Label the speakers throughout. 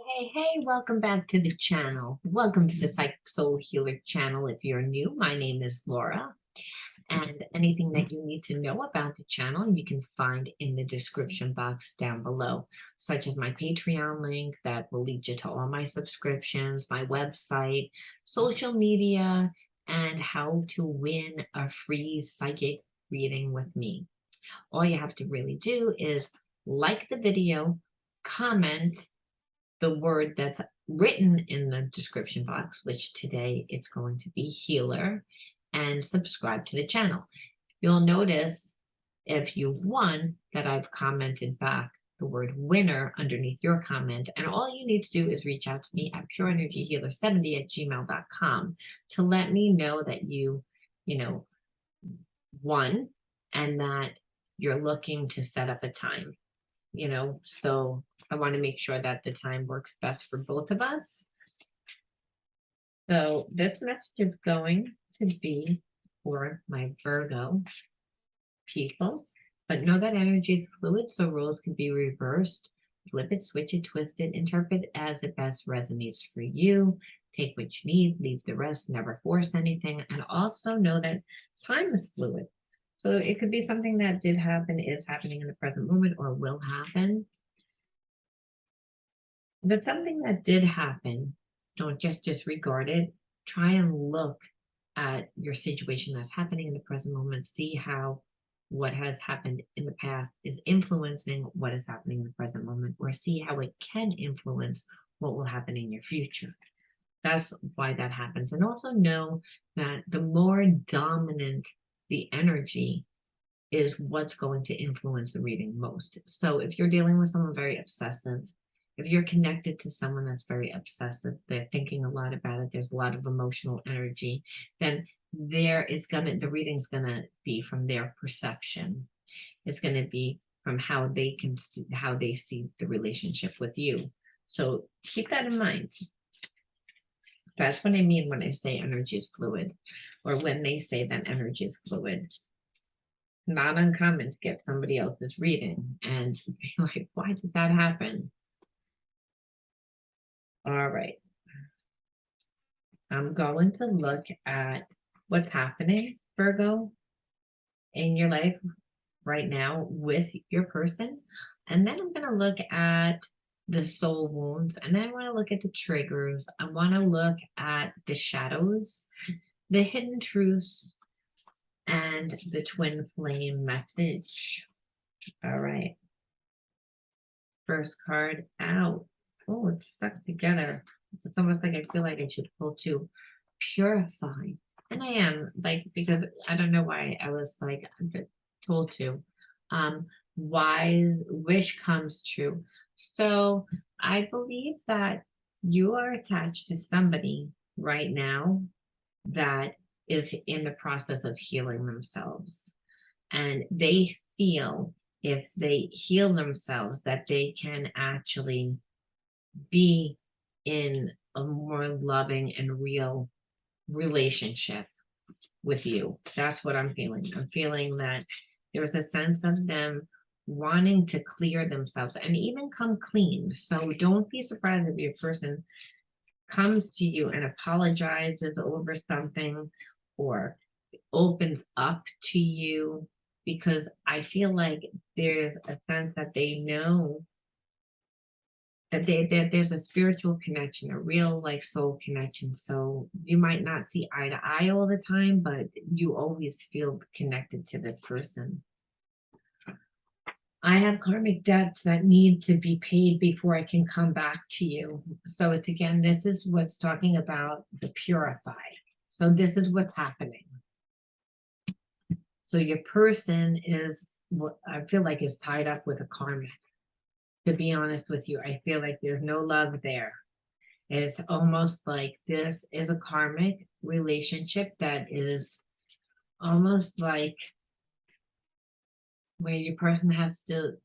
Speaker 1: Hey, welcome back to the channel. Welcome to the Psychic Soul Healer channel. If you're new, my name is Laura, and anything that you need to know about the channel, you can find in the description box down below, such as my Patreon link that will lead you to all my subscriptions, my website, social media, and how to win a free psychic reading with me. All you have to really do is like the video, comment the word that's written in the description box, which today it's going to be healer, and subscribe to the channel. You'll notice if you've won that I've commented back the word winner underneath your comment, and all you need to do is reach out to me at pureenergyhealer70@gmail.com to let me know that you won and that you're looking to set up a time. So I want to make sure that the time works best for both of us. So this message is going to be for my Virgo people, but know that energy is fluid, so roles can be reversed. Flip it, switch it, twist it, interpret as it best resonates for you. Take what you need, leave the rest, never force anything. And also know that time is fluid. So it could be something that did happen, is happening in the present moment, or will happen. But something that did happen, don't just disregard it. Try and look at your situation that's happening in the present moment. See how what has happened in the past is influencing what is happening in the present moment, or see how it can influence what will happen in your future. That's why that happens. And also know that the more dominant the energy is what's going to influence the reading most. So if you're dealing with someone very obsessive, if you're connected to someone that's very obsessive, they're thinking a lot about it, there's a lot of emotional energy, then the reading's gonna be from their perception. It's gonna be from how they see the relationship with you. So keep that in mind. That's what I mean when I say energy is fluid, or when they say that energy is fluid. Not uncommon to get somebody else's reading and be like, why did that happen? All right. I'm going to look at what's happening, Virgo, in your life right now with your person. And then I'm going to look at the soul wounds. And then I want to look at the triggers. I want to look at the shadows, the hidden truths, and the twin flame message. All right. First card out. Oh, it's stuck together. It's almost like I feel like I should pull two. Purify. And I am, like, because I don't know why I was like told to. Wise wish comes true. So I believe that you are attached to somebody right now that is in the process of healing themselves. And they feel if they heal themselves that they can actually be in a more loving and real relationship with you. That's what I'm feeling. I'm feeling that there's a sense of them wanting to clear themselves and even come clean. So don't be surprised if your person comes to you and apologizes over something or opens up to you, because I feel like there's a sense that they know that there's a spiritual connection, a real like soul connection. So you might not see eye to eye all the time, but you always feel connected to this person. I have karmic debts that need to be paid before I can come back to you. So it's again, this is what's talking about the purify. So this is what's happening. So your person is what I feel like is tied up with a karmic. To be honest with you, I feel like there's no love there. It's almost like this is a karmic relationship that is almost like where your person has to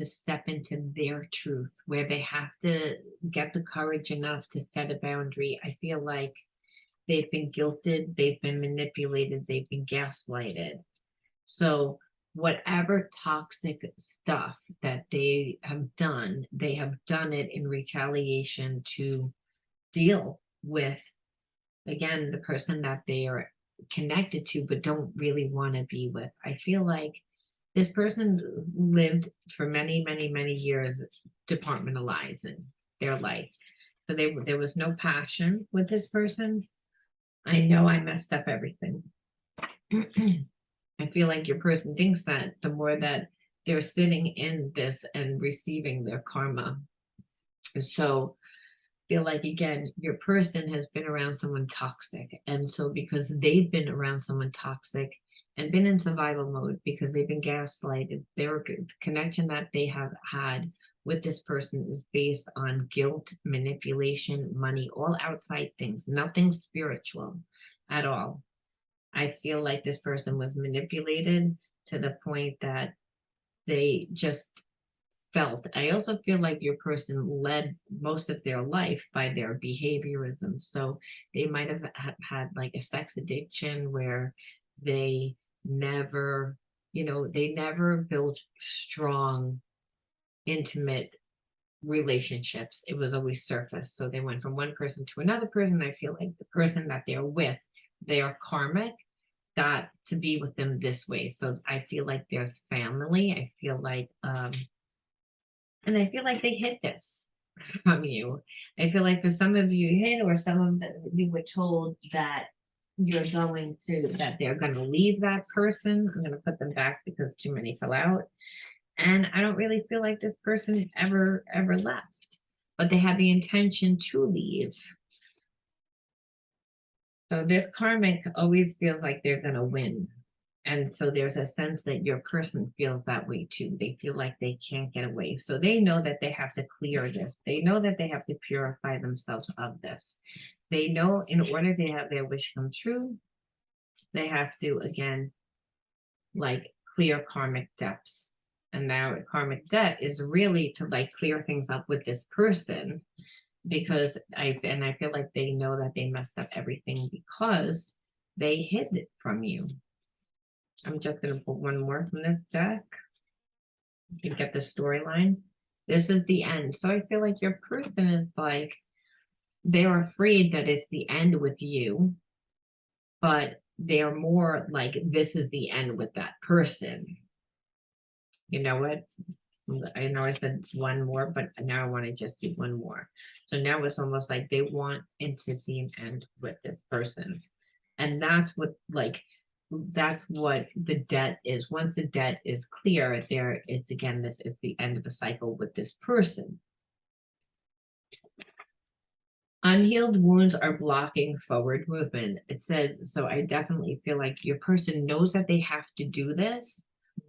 Speaker 1: step into their truth, where they have to get the courage enough to set a boundary. I feel like they've been guilted, they've been manipulated, they've been gaslighted. So whatever toxic stuff that they have done it in retaliation to deal with, again, the person that they are connected to but don't really want to be with. I feel like this person lived for many, many, many years departmentalizing their life. So there was no passion with this person. I know I messed up everything. I feel like your person thinks that the more that they're sitting in this and receiving their karma. So feel like, again, your person has been around someone toxic. And so because they've been around someone toxic and been in survival mode because they've been gaslighted, their connection that they have had with this person is based on guilt, manipulation, money, all outside things, nothing spiritual at all. I feel like this person was manipulated to the point that they just felt. I also feel like your person led most of their life by their behaviorism. So they might have had like a sex addiction where they never, they never built strong, intimate relationships. It was always surface. So they went from one person to another person. I feel like the person that they're with, they are karmic, got to be with them this way. So I feel like there's family. I feel like and I feel like they hid this from you. I feel like for some of you hid, or some of them you were told that that they're going to leave that person. I'm going to put them back because too many fell out. And I don't really feel like this person ever left, but they had the intention to leave. So this karmic always feels like they're going to win. And so there's a sense that your person feels that way too. They feel like they can't get away. So they know that they have to clear this. They know that they have to purify themselves of this. They know in order to have their wish come true, they have to, again, like clear karmic debts. And now karmic debt is really to like clear things up with this person, because I feel like they know that they messed up everything because they hid it from you. I'm just going to put one more from this deck. You can get the storyline. This is the end. So I feel like your person is like, they're afraid that it's the end with you, but they're more like, this is the end with that person. You know what? I know I said one more, but now I want to just do one more. So now it's almost like they want it to see an end with this person. And that's what the debt is. Once the debt is clear, it's again, this is the end of the cycle with this person. Unhealed wounds are blocking forward movement. It said, so I definitely feel like your person knows that they have to do this,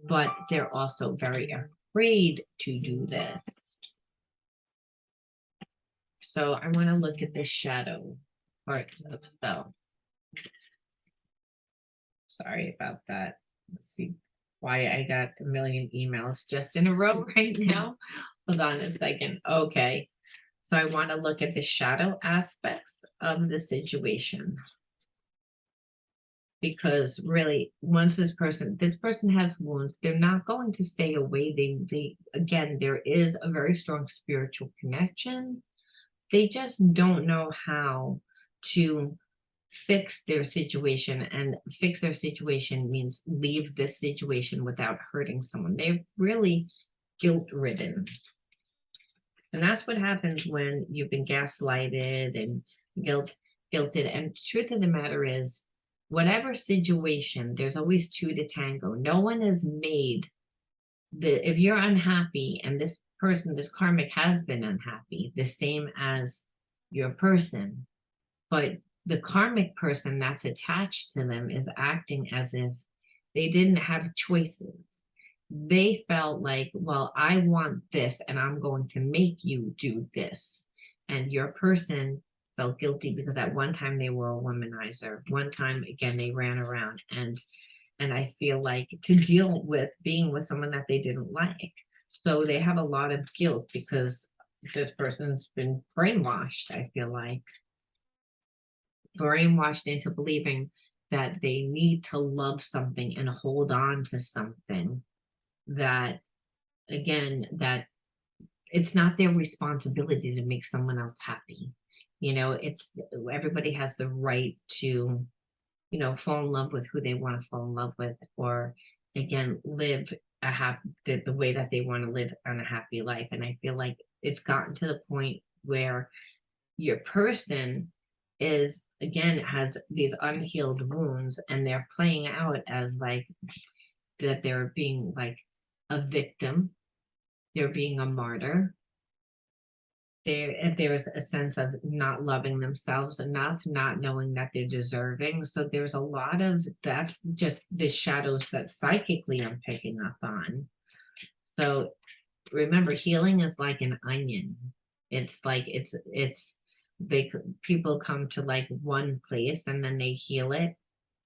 Speaker 1: but they're also very afraid to do this. So I want to look at the shadow part of self. Sorry about that. Let's see why I got a million emails just in a row right now. Hold on a second. Okay. So I want to look at the shadow aspects of the situation. Because really, once this person has wounds, they're not going to stay away. They again, there is a very strong spiritual connection. They just don't know how to fix their situation, and fix their situation means leave this situation without hurting someone. They're really guilt-ridden. And that's what happens when you've been gaslighted and guilted. And truth of the matter is, whatever situation, there's always two to tango. No one is made if you're unhappy, and this person, this karmic, has been unhappy, the same as your person, but the karmic person that's attached to them is acting as if they didn't have choices. They felt like, well, I want this and I'm going to make you do this. And your person felt guilty because at one time they were a womanizer. One time, again, they ran around, and I feel like to deal with being with someone that they didn't like. So they have a lot of guilt because this person's been brainwashed, I feel like. Brainwashed into believing that they need to love something and hold on to something that, again, that it's not their responsibility to make someone else happy. It's everybody has the right to, fall in love with who they want to fall in love with, or again, live a happy the way that they want to live on a happy life. And I feel like it's gotten to the point where your person is, again, has these unhealed wounds, and they're playing out as like that they're being like a victim, they're being a martyr. There's a sense of not loving themselves enough, not knowing that they're deserving. So there's a lot of that's just the shadows that psychically I'm picking up on. So remember, healing is like an onion. It's like they people come to like one place and then they heal it,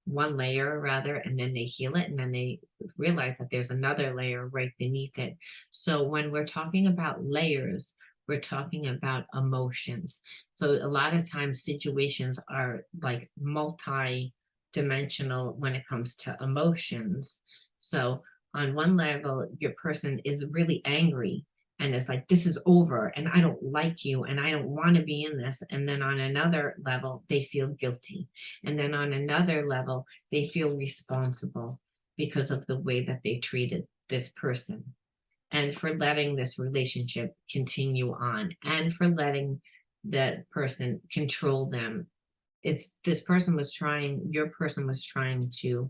Speaker 1: one layer rather, and then they heal it, and then they realize that there's another layer right beneath it. So when we're talking about layers, we're talking about emotions. So a lot of times situations are like multi-dimensional when it comes to emotions. So on one level, your person is really angry and it's like, this is over and I don't like you and I don't want to be in this. And then on another level, they feel guilty. And then on another level, they feel responsible because of the way that they treated this person, and for letting this relationship continue on, and for letting that person control them. Your person was trying to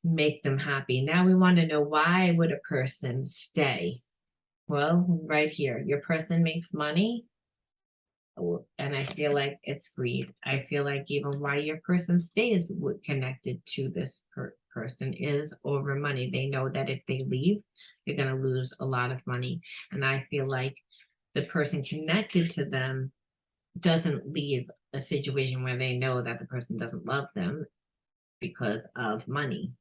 Speaker 1: make them happy. Now we want to know, why would a person stay? Well, right here, your person makes money. And I feel like it's greed. I feel like even why your person stays connected to this person is over money. They know that if they leave, you're going to lose a lot of money. And I feel like the person connected to them doesn't leave a situation where they know that the person doesn't love them because of money.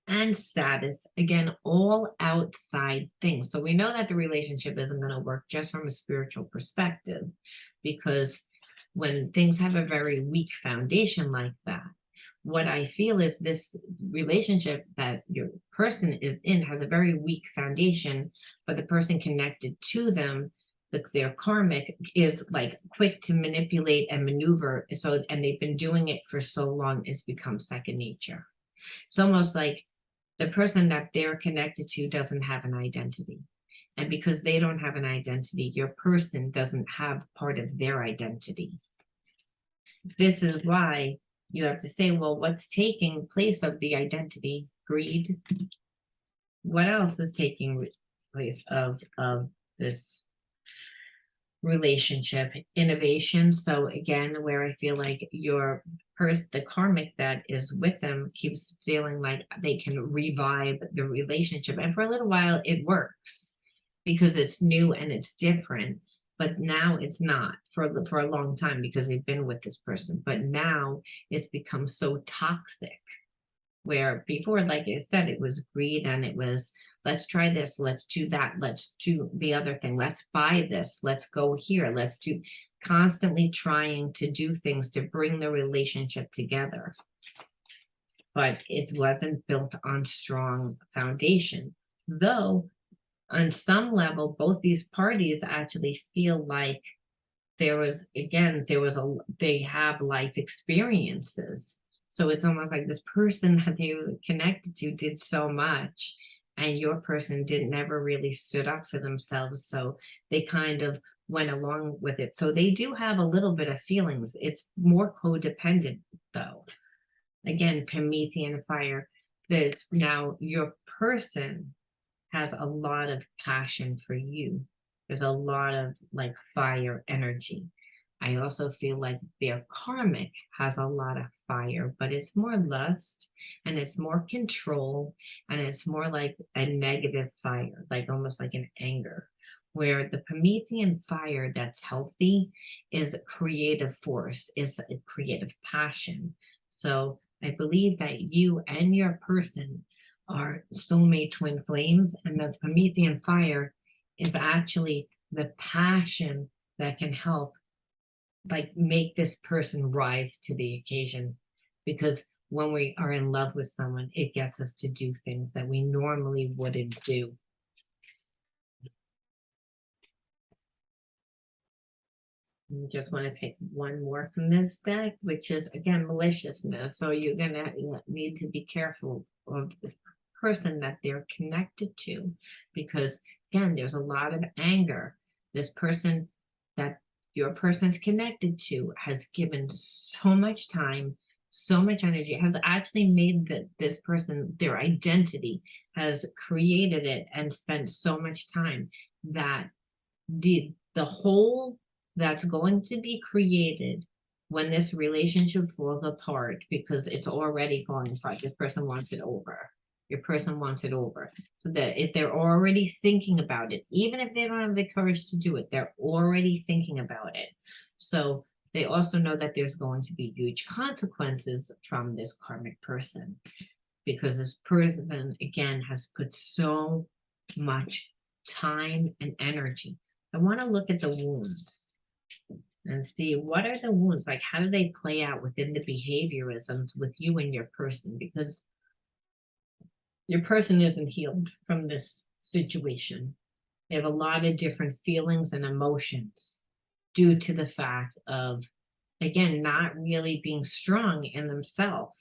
Speaker 1: And status, again, all outside things. So we know that the relationship isn't going to work just from a spiritual perspective, because when things have a very weak foundation like that, what I feel is this relationship that your person is in has a very weak foundation, but the person connected to them, their karmic, is like quick to manipulate and maneuver. So, and they've been doing it for so long, it's become second nature. It's almost like the person that they're connected to doesn't have an identity. And because they don't have an identity, your person doesn't have part of their identity. This is why you have to say, well, what's taking place of the identity? Greed. What else is taking place of this relationship? Innovation. So again, where I feel like the karmic that is with them keeps feeling like they can revive the relationship, and for a little while it works because it's new and it's different, but now it's not for a long time because they've been with this person, but now it's become so toxic, where before, like I said, it was greed and it was, let's try this, let's do that, let's do the other thing, let's buy this, let's go here, let's do, constantly trying to do things to bring the relationship together. But it wasn't built on strong foundation. Though on some level, both these parties actually feel like they have life experiences. So it's almost like this person that they were connected to did so much, and your person didn't never really stood up for themselves. So they kind of went along with it. So they do have a little bit of feelings. It's more codependent though. Again, Promethean fire. Now your person has a lot of passion for you. There's a lot of like fire energy. I also feel like their karmic has a lot of fire, but it's more lust and it's more control, and it's more like a negative fire, like almost like an anger, where the Promethean fire that's healthy is creative force, is a creative passion. So I believe that you and your person are soulmate twin flames, and the Promethean fire is actually the passion that can help like make this person rise to the occasion, because when we are in love with someone, it gets us to do things that we normally wouldn't do. You just want to pick one more from this deck, which is again maliciousness. So you're gonna need to be careful of the person that they're connected to, because again, there's a lot of anger. This person that your person's connected to has given so much time, so much energy, has actually made this person their identity, has created it and spent so much time that the hole that's going to be created when this relationship falls apart, because it's already falling apart. This person wants it over. Your person wants it over. So that if they're already thinking about it, even if they don't have the courage to do it, they're already thinking about it. So they also know that there's going to be huge consequences from this karmic person, because this person, again, has put so much time and energy. I want to look at the wounds and see what are the wounds, like how do they play out within the behaviorisms with you and your person, because your person isn't healed from this situation. They have a lot of different feelings and emotions due to the fact of, again, not really being strong in themselves,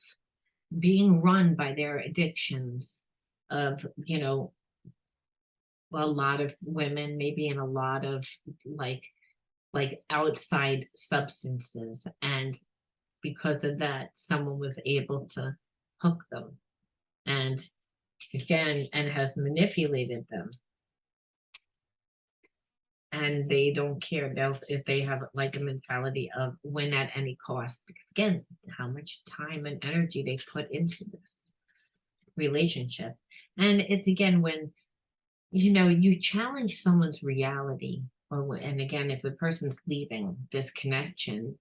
Speaker 1: being run by their addictions of, you know, a lot of women, maybe in a lot of like outside substances, and because of that someone was able to hook them, and again, and has manipulated them, and they don't care if they have like a mentality of win at any cost, because again, how much time and energy they put into this relationship. And it's again, when you challenge someone's reality, and again, if the person's leaving this connection,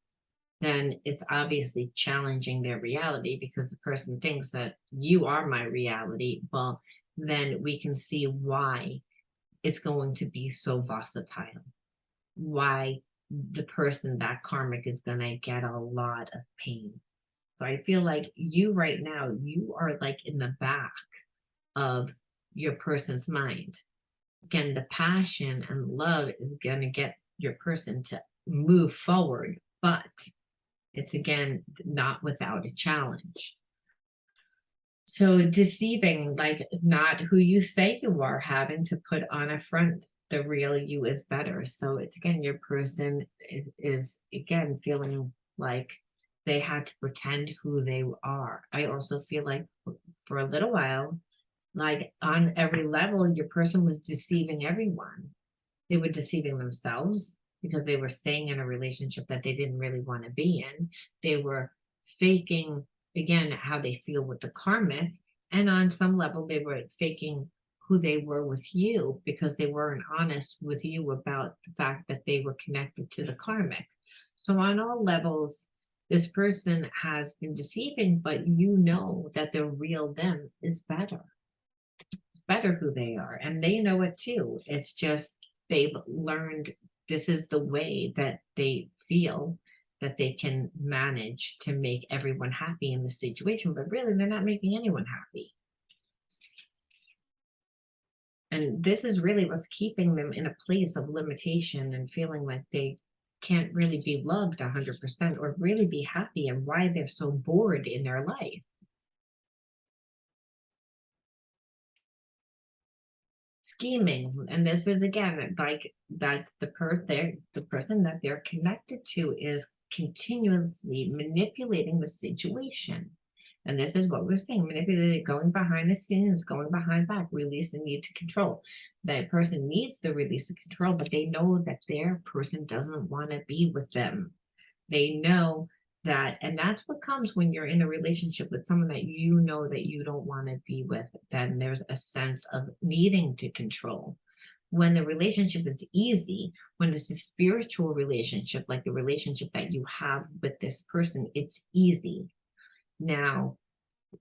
Speaker 1: then it's obviously challenging their reality, because the person thinks that you are my reality. Well, then we can see why it's going to be so versatile, why the person, that karmic, is going to get a lot of pain. So I feel like you right now, you are like in the back of your person's mind. Again, the passion and love is going to get your person to move forward, but it's again not without a challenge. So deceiving, like not who you say you are, having to put on a front, the real you is better. So it's again, your person is again feeling like they had to pretend who they are. I also feel like for a little while, like on every level, your person was deceiving everyone. They were deceiving themselves because they were staying in a relationship that they didn't really want to be in. They were faking, again, how they feel with the karmic. And on some level, they were faking who they were with you, because they weren't honest with you about the fact that they were connected to the karmic. So on all levels, this person has been deceiving, but you know that the real them is better who they are, and they know it too. It's just they've learned this is the way that they feel that they can manage to make everyone happy in the situation, but really they're not making anyone happy. And this is really what's keeping them in a place of limitation and feeling like they can't really be loved 100% or really be happy, and why they're so bored in their life. Scheming, and this is again like that's the person that they're connected to is continuously manipulating the situation. And this is what we're saying: manipulating, going behind the scenes, going behind back, release the need to control. That person needs the release of control, but they know that their person doesn't want to be with them. They know that, and that's what comes when you're in a relationship with someone that you know that you don't want to be with. Then there's a sense of needing to control. When the relationship is easy, when it's a spiritual relationship, like the relationship that you have with this person, it's easy. Now,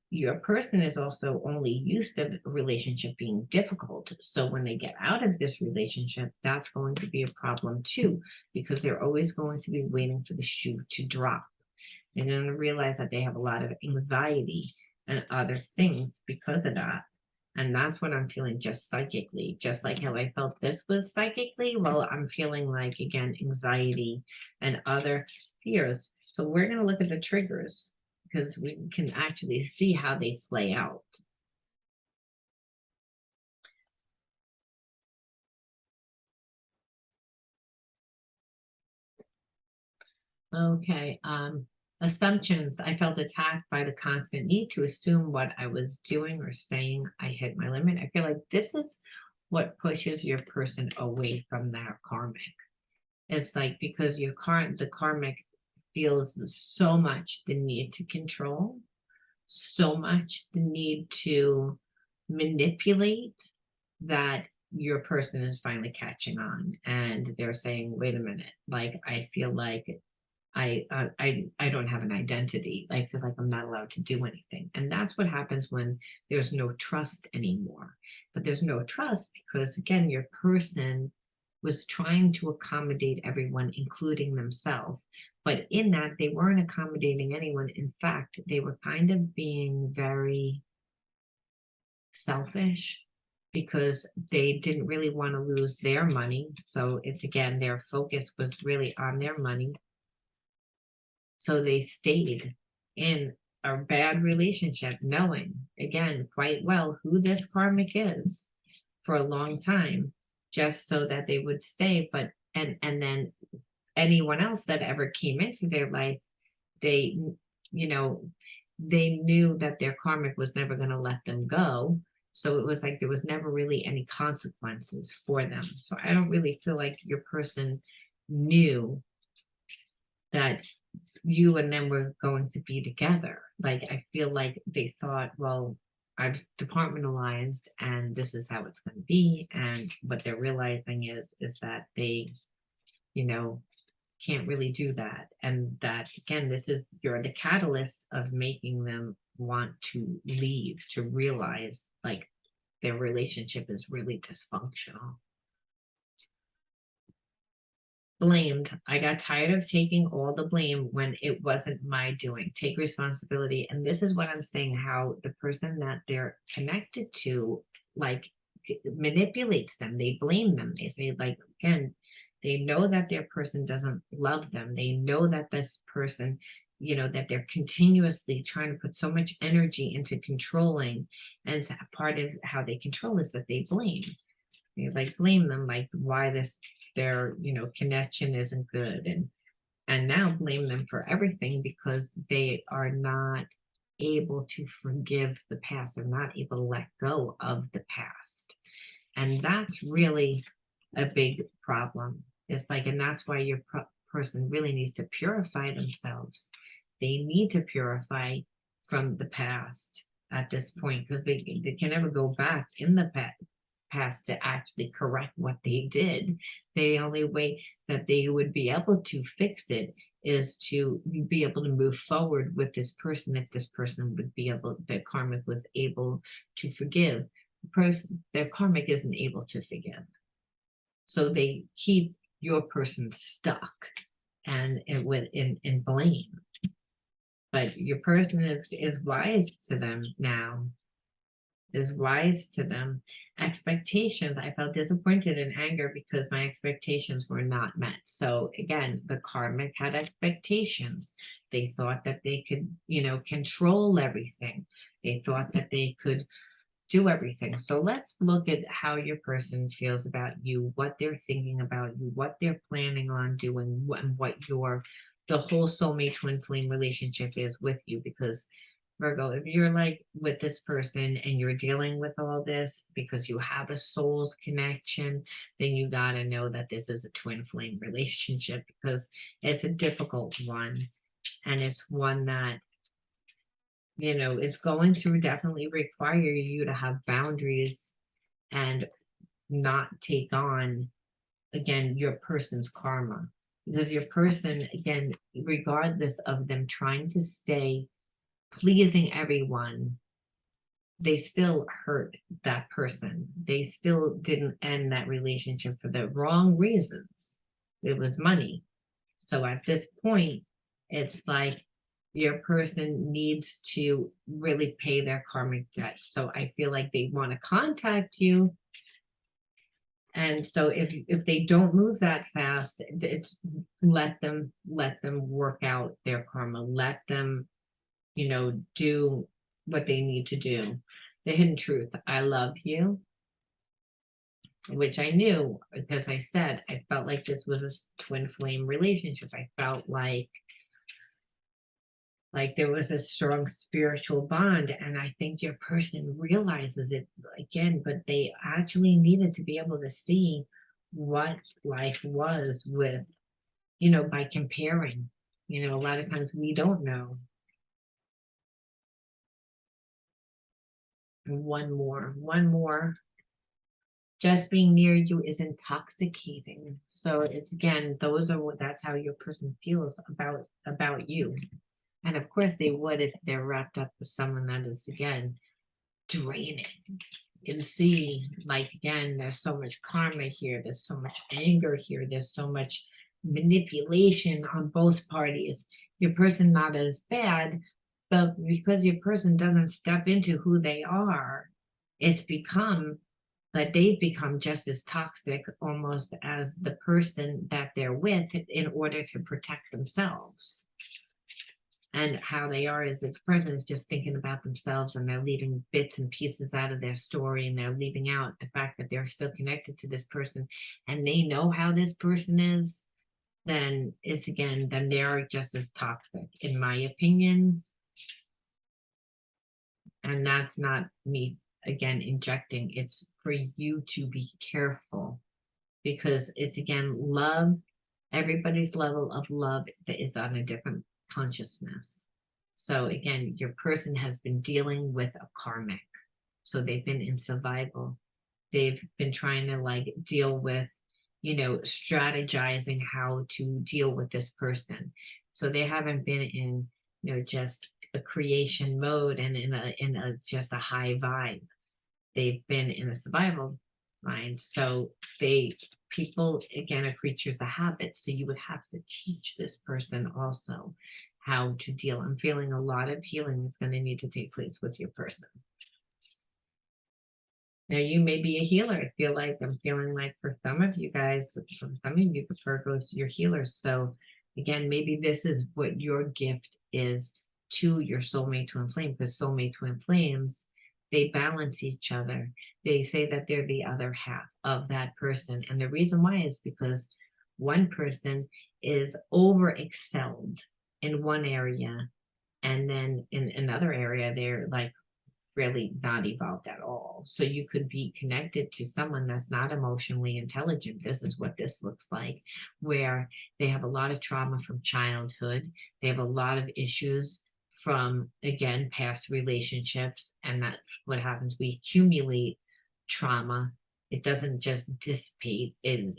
Speaker 1: your person is also only used to the relationship being difficult. So when they get out of this relationship, that's going to be a problem too, because they're always going to be waiting for the shoe to drop. They're going to realize that they have a lot of anxiety and other things because of that. And that's what I'm feeling just psychically, just like how I felt this was psychically. Well, I'm feeling like, again, anxiety and other fears. So we're going to look at the triggers because we can actually see how they play out. Okay. Assumptions. I felt attacked by the constant need to assume what I was doing or saying. I hit my limit. I feel like this is what pushes your person away from their karmic. It's like because the karmic feels so much the need to control, so much the need to manipulate, that your person is finally catching on and they're saying, wait a minute, like I feel like I don't have an identity. I feel like I'm not allowed to do anything. And that's what happens when there's no trust anymore. But there's no trust because, again, your person was trying to accommodate everyone, including themselves. But in that, they weren't accommodating anyone. In fact, they were kind of being very selfish because they didn't really want to lose their money. So it's, again, their focus was really on their money. So they stayed in a bad relationship, knowing, again, quite well who this karmic is for a long time, just so that they would stay. But and then anyone else that ever came into their life, they, you know, they knew that their karmic was never going to let them go. So it was like there was never really any consequences for them. So I don't really feel like your person knew that you and them were going to be together. Like, I feel like they thought, well, I've departmentalized and this is how it's going to be. And what they're realizing is that they, you know, can't really do that. And that, again, you're the catalyst of making them want to leave, to realize like their relationship is really dysfunctional. Blamed. I got tired of taking all the blame when it wasn't my doing. Take responsibility. And this is what I'm saying, how the person that they're connected to, like, manipulates them. They blame them. They say, like, again, they know that their person doesn't love them. They know that this person, that they're continuously trying to put so much energy into controlling. And part of how they control is that they blame. They like blame them, like why their connection isn't good, and now blame them for everything because they are not able to forgive the past. They're not able to let go of the past, and that's really a big problem. It's like, and that's why your person really needs to purify themselves. They need to purify from the past at this point, because they can never go back in the past to actually correct what they did. The only way that they would be able to fix it is to be able to move forward with this person. If this person would be able, the karmic was able to forgive, their karmic isn't able to forgive. So they keep your person stuck and in blame. But your person is wise to them now. Is wise to them. Expectations. I felt disappointed and anger because my expectations were not met. So again, the karmic had expectations. They thought that they could, control everything. They thought that they could do everything. So let's look at how your person feels about you, what they're thinking about you, what they're planning on doing, and what the whole soulmate twin flame relationship is with you. Because Virgo, if you're like with this person and you're dealing with all this because you have a soul's connection, then you got to know that this is a twin flame relationship, because it's a difficult one. And it's one that, it's going to definitely require you to have boundaries and not take on, again, your person's karma. Because your person, again, regardless of them trying to stay pleasing everyone, they still hurt that person. They still didn't end that relationship for the wrong reasons. It was money. So at this point, it's like your person needs to really pay their karmic debt. So I feel like they want to contact you. And so if they don't move that fast, it's let them work out their karma. Let them, do what they need to do. The hidden truth, I love you, which I knew because I said I felt like this was a twin flame relationship. I felt like there was a strong spiritual bond, and I think your person realizes it again, but they actually needed to be able to see what life was with, by comparing. A lot of times we don't know. One more. Just being near you is intoxicating. So it's again, that's how your person feels about you. And of course they would if they're wrapped up with someone that is again draining. You can see, like, again, there's so much karma here, there's so much anger here, there's so much manipulation on both parties. Your person not as bad, but because your person doesn't step into who they are, it's become that they've become just as toxic almost as the person that they're with in order to protect themselves. And how they are is this person is just thinking about themselves, and they're leaving bits and pieces out of their story, and they're leaving out the fact that they're still connected to this person and they know how this person is. Then then they're just as toxic, in my opinion. And that's not me again injecting, it's for you to be careful, because it's again love. Everybody's level of love that is on a different consciousness. So again, your person has been dealing with a karmic. So they've been in survival. They've been trying to deal with, strategizing how to deal with this person. So they haven't been in, just a creation mode and in a just a high vibe. They've been in a survival mind. So people again are creatures of habit. So you would have to teach this person also how to deal. I'm feeling a lot of healing is going to need to take place with your person. Now you may be a healer. I'm feeling like for some of you guys, for some of you, the Virgos, you're healers. So again, maybe this is what your gift is to your soulmate twin flame, because soulmate twin flames, they balance each other. They say that they're the other half of that person. And the reason why is because one person is over excelled in one area, and then in another area, they're really not evolved at all. So you could be connected to someone that's not emotionally intelligent. This is what this looks like, where they have a lot of trauma from childhood. They have a lot of issues from, again, past relationships. And that's what happens. We accumulate trauma. It doesn't just dissipate.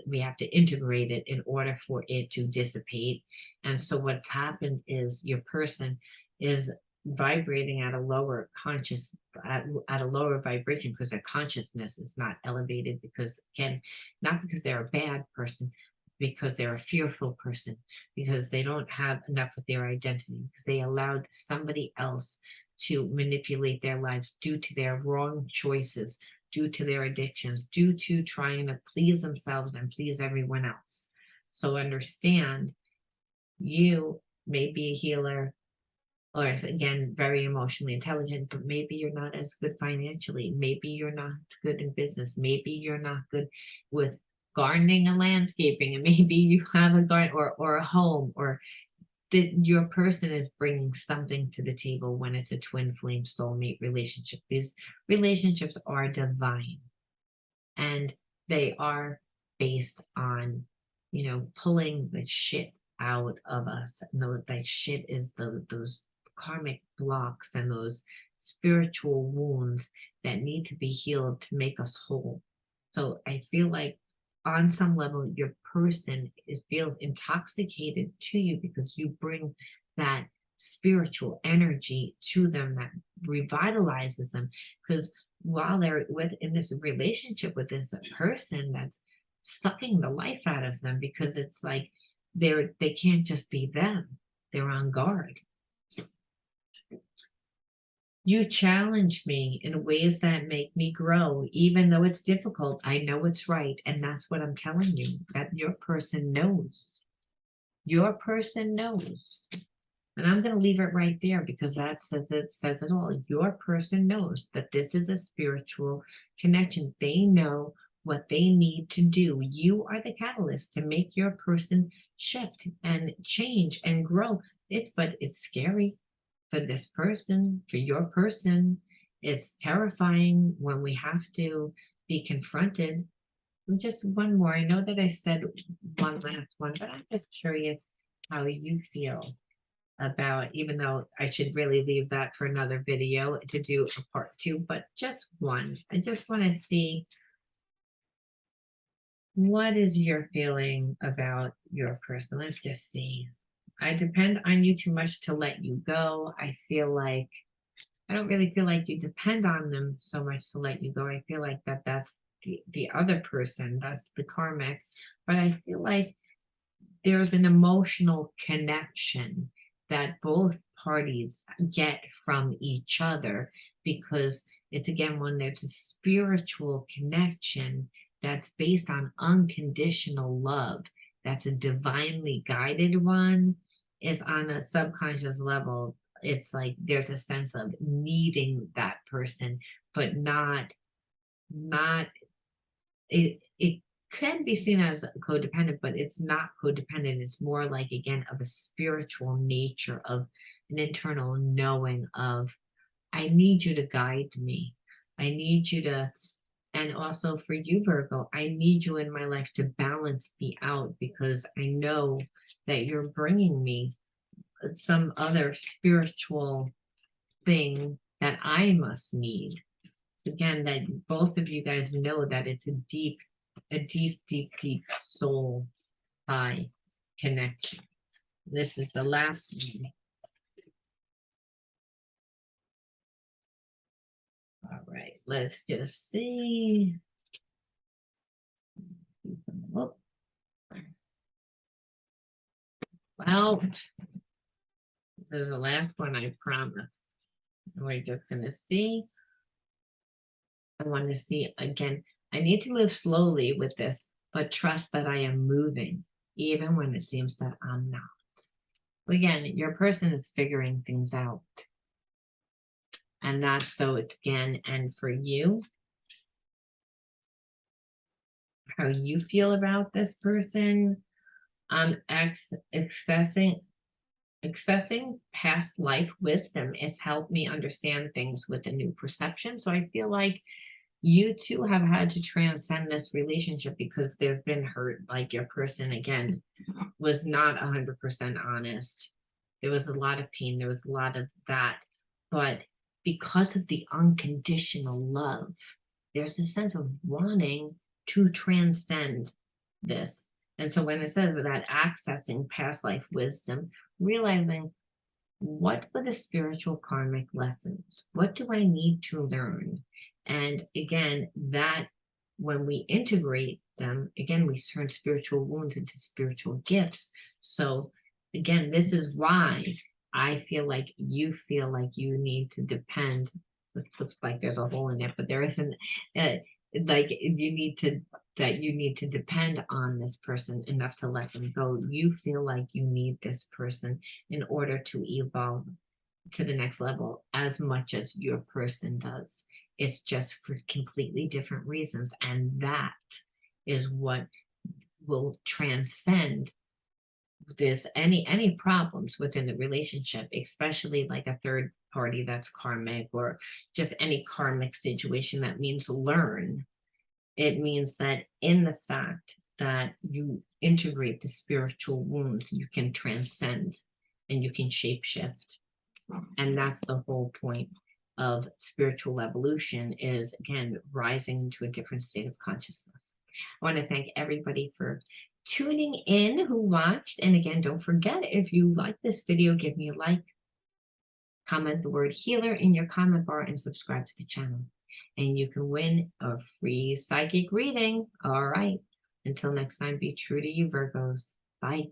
Speaker 1: We have to integrate it in order for it to dissipate. And so what happened is your person is vibrating at a lower at a lower vibration, because their consciousness is not elevated, because again, not because they're a bad person, because they're a fearful person, because they don't have enough of their identity, because they allowed somebody else to manipulate their lives due to their wrong choices, due to their addictions, due to trying to please themselves and please everyone else. So understand, you may be a healer, or again, very emotionally intelligent, but maybe you're not as good financially. Maybe you're not good in business. Maybe you're not good with gardening and landscaping, and maybe you have a garden or a home, or that your person is bringing something to the table when it's a twin flame soulmate relationship. These relationships are divine, and they are based on, pulling the shit out of us. And that shit is those karmic blocks and those spiritual wounds that need to be healed to make us whole. So I feel like on some level your person feels intoxicated to you because you bring that spiritual energy to them that revitalizes them. Because while they're in this relationship with this person that's sucking the life out of them, because it's like they can't just be them. They're on guard. You challenge me in ways that make me grow, even though it's difficult. I know it's right. And that's what I'm telling you, that your person knows. Your person knows. And I'm going to leave it right there because that says it all. Your person knows that this is a spiritual connection. They know what they need to do. You are the catalyst to make your person shift and change and grow. But it's scary for this person, for your person. It's terrifying when we have to be confronted. Just one more. I know that I said one last one, but I'm just curious how you feel about, even though I should really leave that for another video to do a part 2, but just one. I just want to see, what is your feeling about your person? Let's just see. I depend on you too much to let you go. I don't really feel like you depend on them so much to let you go. I feel like that's the other person, that's the karmic. But I feel like there's an emotional connection that both parties get from each other, because it's, again, when there's a spiritual connection that's based on unconditional love, that's a divinely guided one, is on a subconscious level. It's like there's a sense of needing that person, but not it can be seen as codependent, but it's not codependent. It's more like, again, of a spiritual nature, of an internal knowing of, I need you to guide me. I need you to, and also for you, Virgo, I need you in my life to balance me out, because I know that you're bringing me some other spiritual thing that I must need. So again, that both of you guys know that it's a deep, deep soul tie connection. This is the last one. All right, let's just see. Oh. Well, this is the last one, I promise. We're just gonna see. I want to see again. I need to move slowly with this, but trust that I am moving, even when it seems that I'm not. Again, your person is figuring things out. And that's, so it's, again, and for you, how you feel about this person, accessing past life wisdom has helped me understand things with a new perception. So I feel like you too have had to transcend this relationship, because there's been hurt. Like, your person, again, was not 100% honest. There was a lot of pain. There was a lot of that. But because of the unconditional love, there's a sense of wanting to transcend this. And so when it says that accessing past life wisdom, realizing, what were the spiritual karmic lessons? What do I need to learn? And again, that when we integrate them, again, we turn spiritual wounds into spiritual gifts. So again, this is why I feel like you need to depend. It looks like there's a hole in it, but there isn't. Like, you need to depend on this person enough to let them go. You feel like you need this person in order to evolve to the next level as much as your person does. It's just for completely different reasons. And that is what will transcend this, any problems within the relationship, especially like a third party that's karmic, or just any karmic situation. That means learn. It means that in the fact that you integrate the spiritual wounds, you can transcend and you can shapeshift. And that's the whole point of spiritual evolution, is, again, rising into a different state of consciousness. I want to thank everybody for tuning in who watched. And again, don't forget, if you like this video, give me a like, Comment the word healer in your comment bar and subscribe to the channel. And you can win a free psychic reading. All right. Until next time, be true to you, Virgos. Bye.